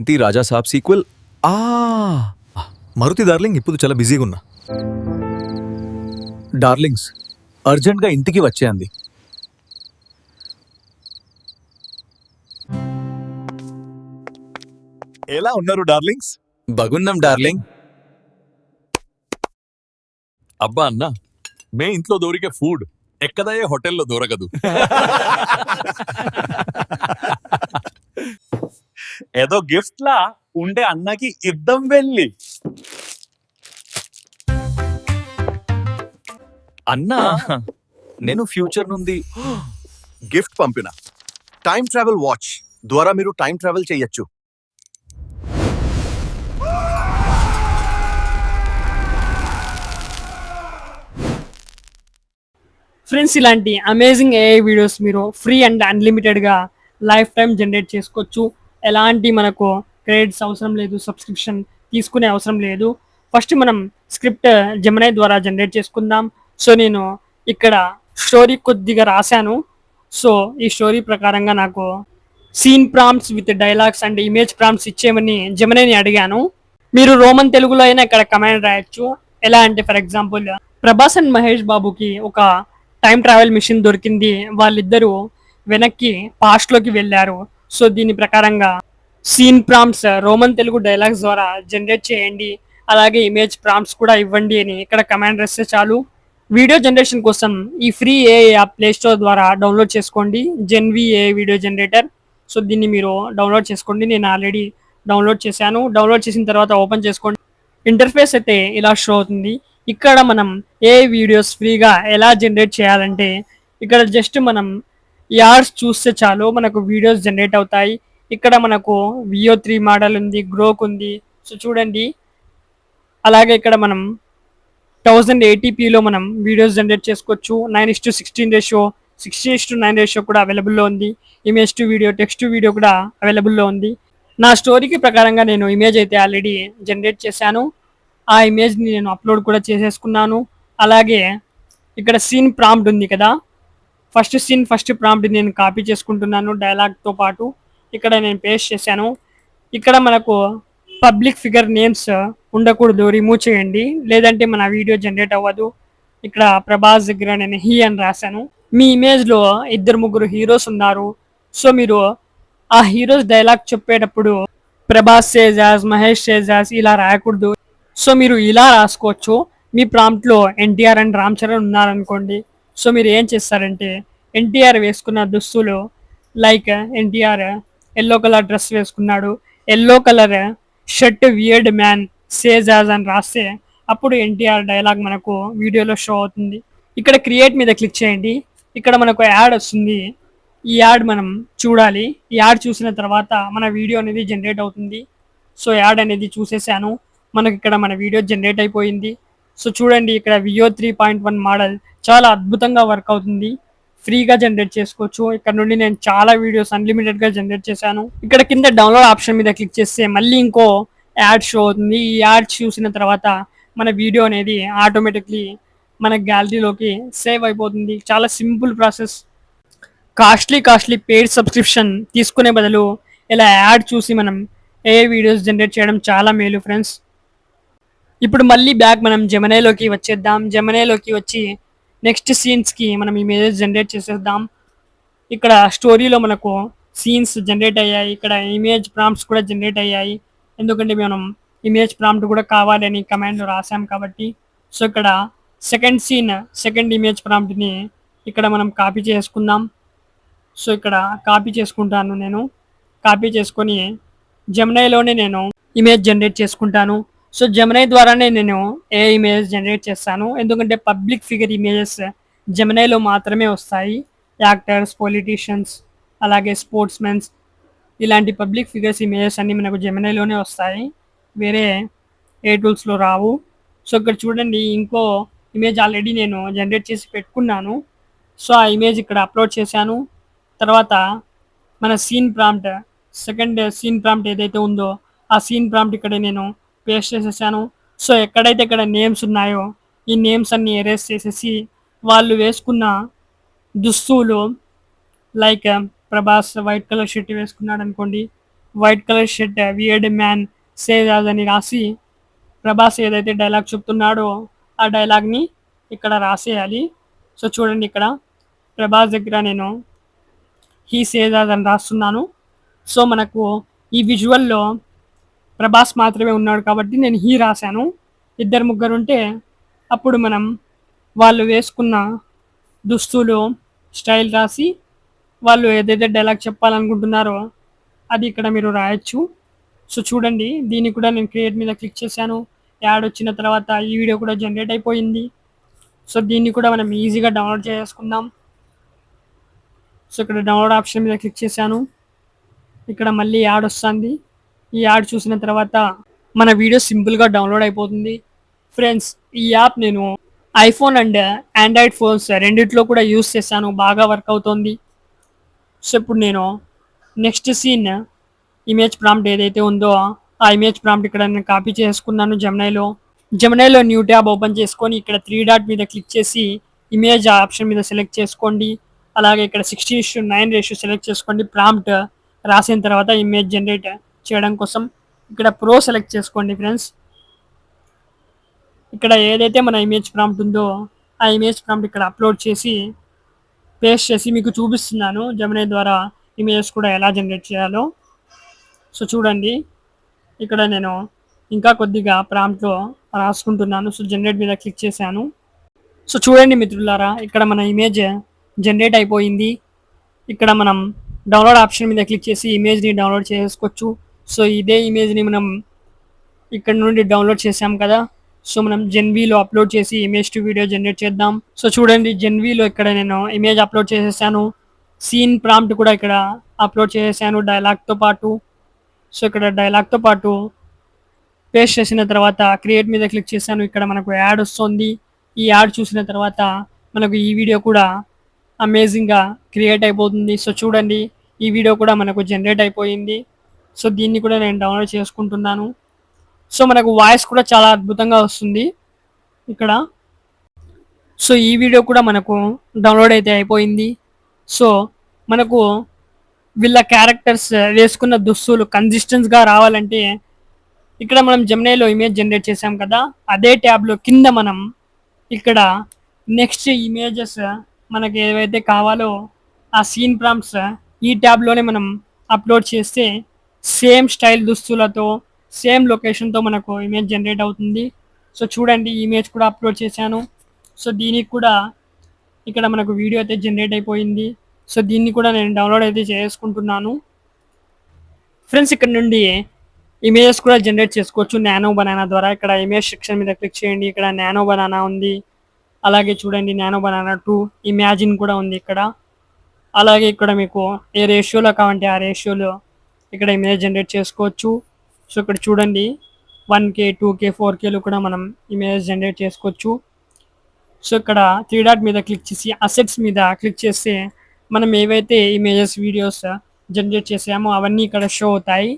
Tea రాజా సాబ్ sequel. ఆ మరుతి darling ఇప్పుడు చాలా బిజీగా ఉన్నా. డార్లింగ్స్ అర్జెంట్గా ఇంటికి వచ్చేయండి. ఎలా ఉన్నారు డార్లింగ్స్? బాగున్నాం డార్లింగ్. అబ్బా అన్న, మే ఇంట్లో దొరికే ఫుడ్ ఎక్కదయ్యే హోటల్లో దొరకదు. ఏదో గిఫ్ట్ లా ఉండే అన్నకి ఇద్దాం వెళ్ళి. అన్నా నేను ఫ్యూచర్ నుండి గిఫ్ట్ పంపిన టైం ట్రావెల్ వాచ్ ద్వారా మీరు టైం ట్రావెల్ చేయొచ్చు. ఫ్రెండ్స్, ఇలాంటి అమేజింగ్ ఏఐ వీడియోస్ మీరు ఫ్రీ అండ్ అన్లిమిటెడ్గా లైఫ్ టైం జనరేట్ చేసుకోవచ్చు. ఎలాంటి మనకు క్రెడిట్స్ అవసరం లేదు, సబ్స్క్రిప్షన్ తీసుకునే అవసరం లేదు. ఫస్ట్ మనం స్క్రిప్ట్ జెమినై ద్వారా జనరేట్ చేసుకుందాం. సో నేను ఇక్కడ స్టోరీ కొద్దిగా రాశాను. సో ఈ స్టోరీ ప్రకారంగా నాకు scene prompts with dialogues and image prompts ఇచ్చేయమని జెమినైని అడిగాను. మీరు రోమన్ తెలుగులో అయినా ఇక్కడ కమాండ్ రాయొచ్చు. ఎలా అంటే for example, Prabhas and Mahesh బాబుకి ఒక టైం ట్రావెల్ మిషన్ దొరికింది. వాళ్ళిద్దరూ వెనక్కి పాస్ట్లోకి వెళ్ళారు. సో దీని ప్రకారంగా scene prompts Roman Telugu dialogues ద్వారా జనరేట్ చేయండి, అలాగే ఇమేజ్ ప్రాంప్ట్స్ కూడా ఇవ్వండి అని ఇక్కడ కమాండ్ రాస్తే చాలు. వీడియో జనరేషన్ కోసం ఈ free AI app play store ద్వారా డౌన్లోడ్ చేసుకోండి, జెన్వి ఏఐ వీడియో జనరేటర్. సో దీన్ని మీరు డౌన్లోడ్ చేసుకోండి. నేను ఆల్రెడీ డౌన్లోడ్ చేశాను. డౌన్లోడ్ చేసిన తర్వాత ఓపెన్ చేసుకోండి. ఇంటర్ఫేస్ అయితే ఇలా షో అవుతుంది. ఇక్కడ మనం ఏ వీడియోస్ ఫ్రీగా ఎలా జనరేట్ చేయాలంటే, ఇక్కడ జస్ట్ మనం యాడ్స్ చూస్తే చాలు మనకు వీడియోస్ జనరేట్ అవుతాయి. ఇక్కడ మనకు VO3 మోడల్ ఉంది, గ్రోక్ ఉంది. సో చూడండి, అలాగే ఇక్కడ మనం 1080pలో మనం వీడియోస్ జనరేట్ చేసుకోవచ్చు. 9:16 రేషియో, 16:9 రేషియో కూడా అవైలబుల్లో ఉంది. Image to video, text to video కూడా అవైలబుల్లో ఉంది. నా స్టోరీకి ప్రకారంగా నేను ఇమేజ్ అయితే ఆల్రెడీ జనరేట్ చేశాను. ఆ ఇమేజ్ని నేను అప్లోడ్ కూడా చేసేసుకున్నాను. అలాగే ఇక్కడ సీన్ ప్రాంప్ట్ ఉంది కదా, ఫస్ట్ ప్రాంప్ట్ నేను కాపీ చేసుకుంటున్నాను డైలాగ్తో పాటు. ఇక్కడ నేను పేస్ట్ చేశాను. ఇక్కడ మనకు పబ్లిక్ ఫిగర్ నేమ్స్ ఉండకూడదు, రిమూవ్ చేయండి, లేదంటే మన వీడియో జనరేట్ అవ్వదు. ఇక్కడ ప్రభాస్ దగ్గర నేను హీ అని రాశాను. మీ ఇమేజ్లో 2-3 హీరోస్ ఉన్నారు. సో మీరు ఆ హీరోస్ డైలాగ్ చెప్పేటప్పుడు Prabhas says as, Mahesh says as ఇలా రాయకూడదు. సో మీరు ఇలా రాసుకోవచ్చు. మీ ప్రాంప్ట్లో ఎన్టీఆర్ అండ్ రామ్ చరణ్ ఉన్నారనుకోండి. సో మీరు ఏం చేస్తారంటే, ఎన్టీఆర్ వేసుకున్న దుస్తులు like NTR yellow colour dress వేసుకున్నాడు, yellow colour shirt weared man says as అని రాస్తే అప్పుడు ఎన్టీఆర్ డైలాగ్ మనకు వీడియోలో షో అవుతుంది. ఇక్కడ క్రియేట్ మీద క్లిక్ చేయండి. ఇక్కడ మనకు యాడ్ వస్తుంది. ఈ యాడ్ మనం చూడాలి. ఈ యాడ్ చూసిన తర్వాత మన వీడియో అనేది జనరేట్ అవుతుంది. సో యాడ్ అనేది చూసేసాను. మనకి ఇక్కడ మన వీడియో జనరేట్ అయిపోయింది. సో చూడండి, ఇక్కడ VO3.1 మోడల్ చాలా అద్భుతంగా వర్క్ అవుతుంది. ఫ్రీగా జనరేట్ చేసుకోవచ్చు. ఇక్కడ నుండి నేను చాలా వీడియోస్ అన్లిమిటెడ్గా జనరేట్ చేశాను. ఇక్కడ కింద డౌన్లోడ్ ఆప్షన్ మీద క్లిక్ చేస్తే మళ్ళీ ఇంకో యాడ్ షో అవుతుంది. ఈ యాడ్ చూసిన తర్వాత మన వీడియో అనేది ఆటోమేటిక్లీ మన గ్యాలరీలోకి సేవ్ అయిపోతుంది. చాలా simple process. Costly paid subscription తీసుకునే బదులు ఇలా యాడ్ చూసి మనం ఏ వీడియోస్ జనరేట్ చేయడం చాలా మేలు ఫ్రెండ్స్. ఇప్పుడు మళ్ళీ బ్యాక్ మనం జెమినైలోకి వచ్చేద్దాం. జెమినైలోకి వచ్చి నెక్స్ట్ సీన్స్కి మనం ఇమేజెస్ జనరేట్ చేసేద్దాం. ఇక్కడ స్టోరీలో మనకు సీన్స్ జనరేట్ అయ్యాయి. ఇక్కడ ఇమేజ్ ప్రాంప్ట్స్ కూడా జనరేట్ అయ్యాయి. ఎందుకంటే మనం ఇమేజ్ ప్రాంప్ట్ కూడా కావాలని కమాండ్ రాసాం కాబట్టి. సో ఇక్కడ సెకండ్ ఇమేజ్ ప్రాంప్ట్ని ఇక్కడ మనం కాపీ చేసుకుందాం. సో ఇక్కడ కాపీ చేసుకుంటాను. నేను కాపీ చేసుకొని జెమినైలోనే నేను ఇమేజ్ జనరేట్ చేసుకుంటాను. సో జెమినై ద్వారానే నేను ఏ ఇమేజ్ జనరేట్ చేస్తాను. ఎందుకంటే పబ్లిక్ ఫిగర్ ఇమేజెస్ జెమినైలో మాత్రమే వస్తాయి. యాక్టర్స్, పొలిటీషియన్స్, అలాగే స్పోర్ట్స్ మెన్స్, ఇలాంటి పబ్లిక్ ఫిగర్స్ ఇమేజెస్ అన్నీ మనకు జెమినైలోనే వస్తాయి, వేరే ఏ టూల్స్లో రావు. సో ఇక్కడ చూడండి, ఇంకో ఇమేజ్ ఆల్రెడీ నేను జనరేట్ చేసి పెట్టుకున్నాను. సో ఆ ఇమేజ్ ఇక్కడ అప్లోడ్ చేశాను. తర్వాత మన సెకండ్ సీన్ ప్రాంప్ట్ ఏదైతే ఉందో ఆ సీన్ ప్రాంప్ట్ ఇక్కడ నేను పేస్ట్ చేసేసాను. సో ఎక్కడైతే ఇక్కడ నేమ్స్ ఉన్నాయో ఈ నేమ్స్ అన్ని ఎరేస్ చేసేసి వాళ్ళు వేసుకున్న దుస్తులు like Prabhas white colour shirt వేసుకున్నాడు అనుకోండి. White colour shirt weared man save as అని రాసి ప్రభాస్ ఏదైతే డైలాగ్ చెప్తున్నాడో ఆ డైలాగ్ని ఇక్కడ రాసేయాలి. సో చూడండి ఇక్కడ ప్రభాస్ దగ్గర నేను హీ సేజ్ యాజ్ అని రాస్తున్నాను. సో మనకు ఈ విజువల్లో ప్రభాస్ మాత్రమే ఉన్నాడు కాబట్టి నేను హీ రాశాను. ఇద్దరు ముగ్గురు ఉంటే అప్పుడు మనం వాళ్ళు వేసుకున్న దుస్తులు స్టైల్ రాసి వాళ్ళు ఏదైతే డైలాగ్ చెప్పాలనుకుంటున్నారో అది ఇక్కడ మీరు రాయొచ్చు. సో చూడండి దీన్ని కూడా నేను క్రియేట్ మీద క్లిక్ చేశాను. యాడ్ వచ్చిన తర్వాత ఈ వీడియో కూడా జనరేట్ అయిపోయింది. సో దీన్ని కూడా మనం ఈజీగా డౌన్లోడ్ చేసుకుందాం. సో ఇక్కడ డౌన్లోడ్ ఆప్షన్ మీద క్లిక్ చేశాను. ఇక్కడ మళ్ళీ యాడ్ వస్తుంది. ఈ యాడ్ చూసిన తర్వాత మన వీడియో సింపుల్గా డౌన్లోడ్ అయిపోతుంది. ఫ్రెండ్స్ ఈ యాప్ నేను ఐఫోన్ అండ్ ఆండ్రాయిడ్ ఫోన్స్ రెండిట్లో కూడా యూస్ చేశాను, బాగా వర్క్ అవుతుంది. సో ఇప్పుడు నేను నెక్స్ట్ సీన్ ఇమేజ్ ప్రాంప్ట్ ఏదైతే ఉందో ఆ ఇమేజ్ ప్రాంప్ట్ ఇక్కడ నేను కాపీ చేసుకున్నాను జెమినైలో న్యూ ట్యాబ్ ఓపెన్ చేసుకొని ఇక్కడ 3 డాట్ మీద క్లిక్ చేసి ఇమేజ్ ఆప్షన్ మీద సెలెక్ట్ చేసుకోండి. అలాగే ఇక్కడ 16:9 రేషియో సెలెక్ట్ చేసుకోండి. ప్రాంప్ట్ రాసిన తర్వాత ఇమేజ్ జనరేట్ చేయడం కోసం ఇక్కడ ప్రో సెలెక్ట్ చేసుకోండి ఫ్రెండ్స్. ఇక్కడ ఏదైతే మన ఇమేజ్ ప్రాంప్ట్ ఉందో ఆ ఇమేజ్ ప్రాంప్ట్ ఇక్కడ అప్లోడ్ చేసి పేస్ట్ చేసి మీకు చూపిస్తున్నాను జెమినై ద్వారా ఇమేజెస్ కూడా ఎలా జనరేట్ చేయాలో. సో చూడండి ఇక్కడ నేను ఇంకా కొద్దిగా ప్రాంప్ట్లో రాసుకుంటున్నాను. సో జనరేట్ మీద క్లిక్ చేశాను. సో చూడండి మిత్రులారా ఇక్కడ మన ఇమేజ్ జనరేట్ అయిపోయింది. ఇక్కడ మనం డౌన్లోడ్ ఆప్షన్ మీద క్లిక్ చేసి ఇమేజ్ని డౌన్లోడ్ చేసుకోవచ్చు. సో ఇదే ఇమేజ్ని మనం ఇక్కడ నుండి డౌన్లోడ్ చేసాం కదా. సో మనం జెన్వీలో అప్లోడ్ చేసి ఇమేజ్ టు వీడియో జనరేట్ చేద్దాం. సో చూడండి జెన్వీలో ఇక్కడ నేను ఇమేజ్ అప్లోడ్ చేసేసాను. సీన్ ప్రాంప్ట్ కూడా ఇక్కడ అప్లోడ్ చేసేసాను డైలాగ్తో పాటు. సో ఇక్కడ డైలాగ్తో పాటు పేస్ట్ చేసిన తర్వాత క్రియేట్ మీద క్లిక్ చేశాను. ఇక్కడ మనకు యాడ్ వస్తుంది. ఈ యాడ్ చూసిన తర్వాత మనకు ఈ వీడియో కూడా అమేజింగ్గా క్రియేట్ అయిపోతుంది. సో చూడండి ఈ వీడియో కూడా మనకు జనరేట్ అయిపోయింది. సో దీన్ని కూడా నేను డౌన్లోడ్ చేసుకుంటున్నాను. సో మనకు వాయిస్ కూడా చాలా అద్భుతంగా వస్తుంది ఇక్కడ. సో ఈ వీడియో కూడా మనకు డౌన్లోడ్ అయితే అయిపోయింది. సో మనకు వీళ్ళ క్యారెక్టర్స్ వేసుకున్న దుస్తులు కన్సిస్టెన్స్గా రావాలంటే ఇక్కడ మనం జెమినైలో ఇమేజ్ జనరేట్ చేసాం కదా, అదే ట్యాబ్లో కింద మనం ఇక్కడ నెక్స్ట్ ఇమేజెస్ మనకి ఏవైతే కావాలో ఆ సీన్ ప్రాంప్ట్స్ ఈ ట్యాబ్లోనే మనం అప్లోడ్ చేస్తే సేమ్ స్టైల్ దుస్తులతో సేమ్ లొకేషన్తో మనకు ఇమేజ్ జనరేట్ అవుతుంది. సో చూడండి ఇమేజ్ కూడా అప్లోడ్ చేశాను. సో దీనికి కూడా ఇక్కడ మనకు వీడియో అయితే జనరేట్ అయిపోయింది. సో దీన్ని కూడా నేను డౌన్లోడ్ అయితే చేసుకుంటున్నాను. ఫ్రెండ్స్ ఇక్కడ నుండి ఇమేజెస్ కూడా జనరేట్ చేసుకోవచ్చు నానో బనానా ద్వారా. ఇక్కడ ఇమేజ్ సెక్షన్ మీద క్లిక్ చేయండి. ఇక్కడ నానో బనానా ఉంది. అలాగే చూడండి నానో బనానా 2 ఇమాజిన్ కూడా ఉంది ఇక్కడ. అలాగే ఇక్కడ మీకు ఏ రేషియోలో కావాలంటే ఆ రేషియోలో ఇక్కడ ఇమేజ్ జనరేట్ చేసుకోవచ్చు. సో ఇక్కడ చూడండి 1K 2K 4Kలో కూడా మనం ఇమేజ్ జనరేట్ చేసుకోవచ్చు. సో ఇక్కడ 3 డాట్ మీద క్లిక్ చేసి అసెట్స్ మీద క్లిక్ చేస్తే మనం ఏవైతే ఇమేజెస్ వీడియోస్ జనరేట్ చేసామో అవన్నీ ఇక్కడ షో అవుతాయి.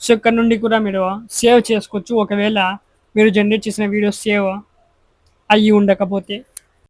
సో ఇక్కడ నుండి కూడా మీరు సేవ్ చేసుకోవచ్చు ఒకవేళ మీరు జనరేట్ చేసిన వీడియోస్ సేవ్ అయ్యి ఉండకపోతే.